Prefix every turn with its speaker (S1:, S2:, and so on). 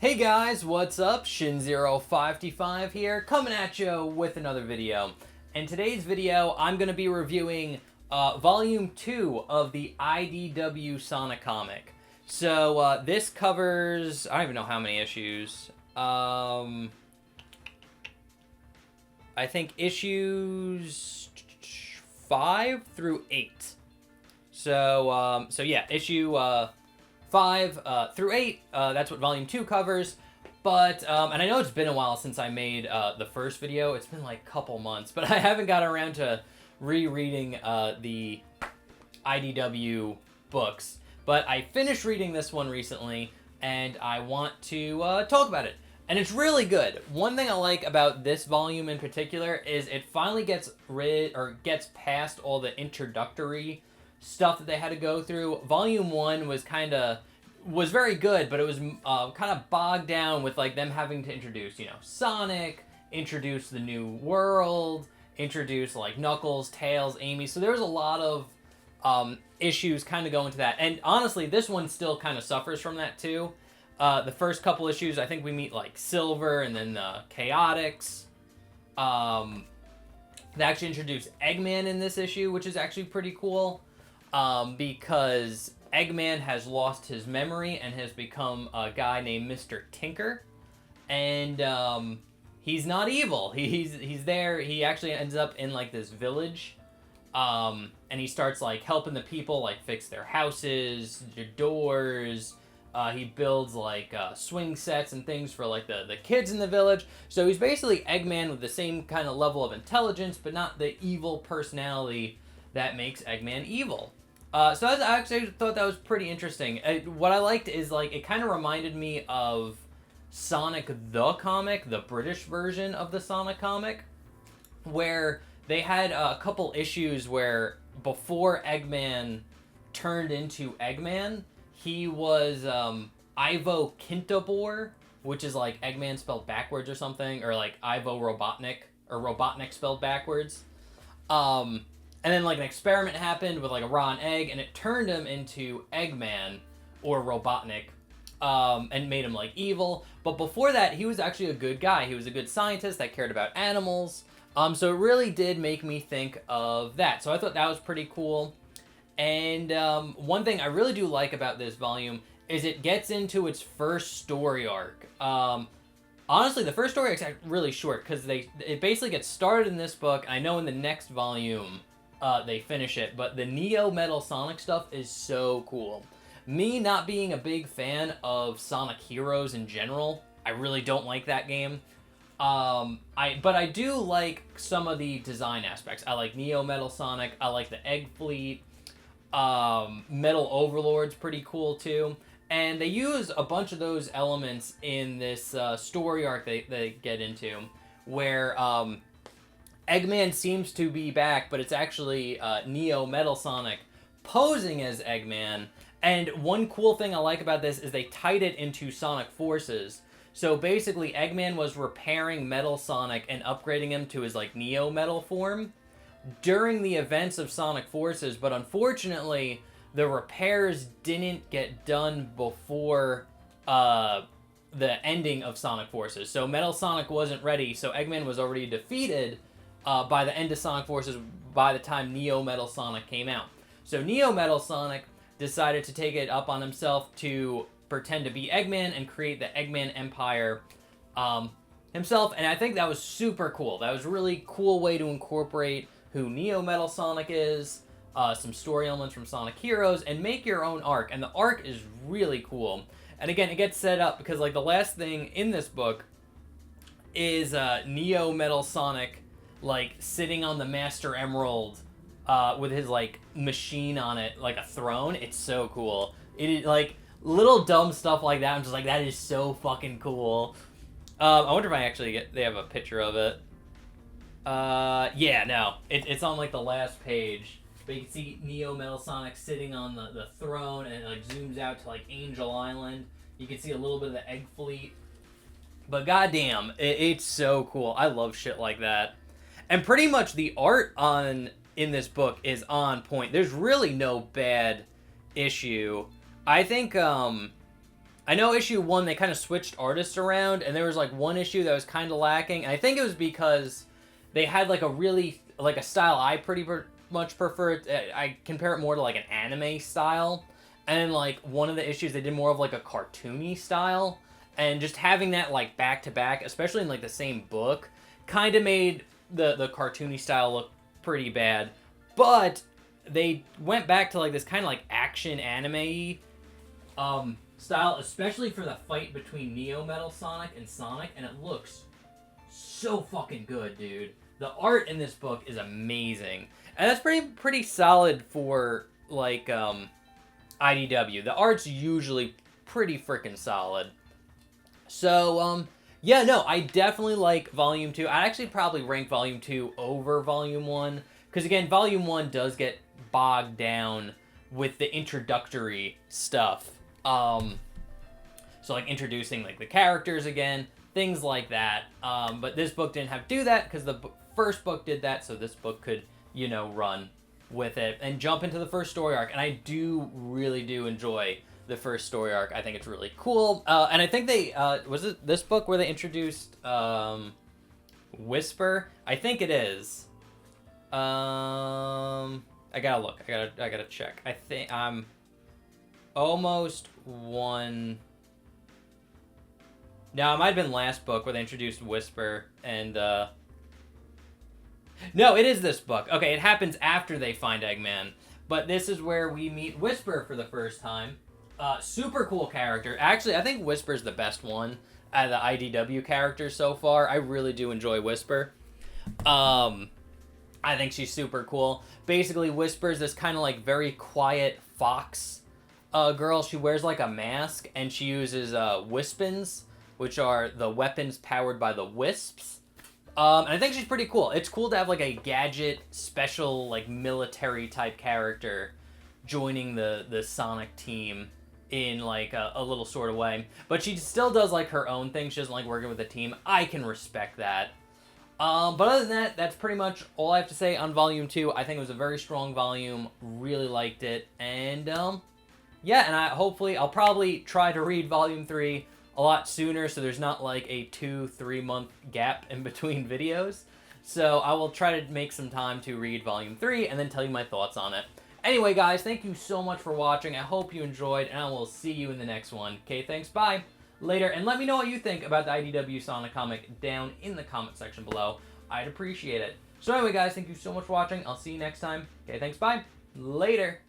S1: Hey guys, what's up? Shin0525 here, coming at you with another video. In today's video, I'm going to be reviewing Volume 2 of the IDW Sonic comic. So this covers, I don't even know how many issues. I think issues 5 through 8. So yeah, issue 5 through 8, that's what Volume 2 covers. But, and I know it's been a while since I made the first video. It's been like a couple months, but I haven't got around to rereading the IDW books. But I finished reading this one recently, and I want to talk about it. And it's really good. One thing I like about this volume in particular is it finally gets past all the introductory stuff that they had to go through. Volume 1 was very good, but it was kind of bogged down with like them having to introduce, Sonic, introduce the new world, introduce like Knuckles, Tails, Amy. So there was a lot of issues kind of going to that. And honestly, this one still kind of suffers from that too. The first couple issues, I think we meet like Silver and then the Chaotix. They actually introduce Eggman in this issue, which is actually pretty cool. Because Eggman has lost his memory and has become a guy named Mr. Tinker. And he's not evil. He's there. He actually ends up in like this village. And he starts like helping the people like fix their houses, their doors. He builds like swing sets and things for like the kids in the village. So he's basically Eggman with the same kind of level of intelligence, but not the evil personality that makes Eggman evil. So I actually thought that was pretty interesting. What I liked is like it kind of reminded me of Sonic the comic, the British version of the Sonic comic, where they had a couple issues where before Eggman turned into Eggman, he was Ivo Kintobor, which is like Eggman spelled backwards or something, or like Ivo Robotnik, or Robotnik spelled backwards. And then like an experiment happened with like a raw egg, and it turned him into Eggman, or Robotnik, and made him like evil. But before that, he was actually a good guy. He was a good scientist that cared about animals. So it really did make me think of that. So I thought that was pretty cool. And one thing I really do like about this volume is it gets into its first story arc. Honestly, the first story arc is really short because it basically gets started in this book. I know in the next volume they finish it, but the Neo Metal Sonic stuff is so cool. Me not being a big fan of Sonic Heroes in general, I really don't like that game. But I do like some of the design aspects. I like Neo Metal Sonic. I like the Egg Fleet. Metal Overlord's pretty cool too. And they use a bunch of those elements in this story arc they get into, where Eggman seems to be back, but it's actually Neo Metal Sonic posing as Eggman. And one cool thing I like about this is they tied it into Sonic Forces. So basically, Eggman was repairing Metal Sonic and upgrading him to his like Neo Metal form during the events of Sonic Forces, but unfortunately, the repairs didn't get done before the ending of Sonic Forces. So Metal Sonic wasn't ready, so Eggman was already defeated by the end of Sonic Forces by the time Neo Metal Sonic came out. So Neo Metal Sonic decided to take it up on himself to pretend to be Eggman and create the Eggman Empire himself, and I think that was super cool. That was a really cool way to incorporate who Neo Metal Sonic is, some story elements from Sonic Heroes, and make your own arc. And the arc is really cool. And again, it gets set up because like the last thing in this book is Neo Metal Sonic like sitting on the Master Emerald with his like machine on it, like a throne. It's so cool. It is like little dumb stuff like that. I'm just like, that is so fucking cool. I wonder if I actually they have a picture of it. Yeah, no. It's on like the last page. But you can see Neo Metal Sonic sitting on the throne, and it like zooms out to like Angel Island. You can see a little bit of the Egg Fleet. But goddamn, it's so cool. I love shit like that. And pretty much the art in this book is on point. There's really no bad issue. I think I know issue 1, they kind of switched artists around, and there was, like, one issue that was kind of lacking, and I think it was because they had, like, a style I pretty much prefer. I compare it more to, like, an anime style, and, like, one of the issues, they did more of, like, a cartoony style, and just having that, like, back-to-back, especially in, like, the same book, kind of made the cartoony style look pretty bad, but they went back to, like, this kind of, like, action anime-y, style, especially for the fight between Neo Metal Sonic, and it looks so fucking good, dude. The art in this book is amazing, and that's pretty solid for, like, IDW. The art's usually pretty freaking solid. So, yeah, no, I definitely like Volume 2. I'd actually probably rank Volume 2 over Volume 1, because, again, Volume 1 does get bogged down with the introductory stuff. So, like, introducing, like, the characters again, things like that. But this book didn't have to do that, because the first book did that, so this book could, you know, run with it and jump into the first story arc. And I really do enjoy the first story arc. I think it's really cool. And I think they, was it this book where they introduced, Whisper? I think it is. I gotta look. I gotta check. I think I'm almost one. No, it might have been last book where they introduced Whisper, and, no, it is this book. Okay, it happens after they find Eggman, but this is where we meet Whisper for the first time. Super cool character. Actually, I think Whisper's the best one out of the IDW characters so far. I really do enjoy Whisper. I think she's super cool. Basically, Whisper's this kind of, like, very quiet fox girl. She wears, like, a mask, and she uses Wispins, which are the weapons powered by the Wisps. And I think she's pretty cool. It's cool to have, like, a gadget, special, like, military-type character joining the Sonic team in, like, a little sort of way. But she still does, like, her own thing. She doesn't like working with a team. I can respect that. But other than that, that's pretty much all I have to say on Volume 2. I think it was a very strong volume. Really liked it. And, yeah, and hopefully I'll probably try to read Volume 3 a lot sooner, so there's not like a 2-3 month gap in between videos. So I will try to make some time to read Volume 3 and then tell you my thoughts on it. Anyway, guys, thank you so much for watching. I hope you enjoyed, and I will see you in the next one. Okay, thanks, bye. Later, and let me know what you think about the IDW Sonic comic down in the comment section below. I'd appreciate it. So anyway, guys, thank you so much for watching. I'll see you next time. Okay, thanks, bye. Later.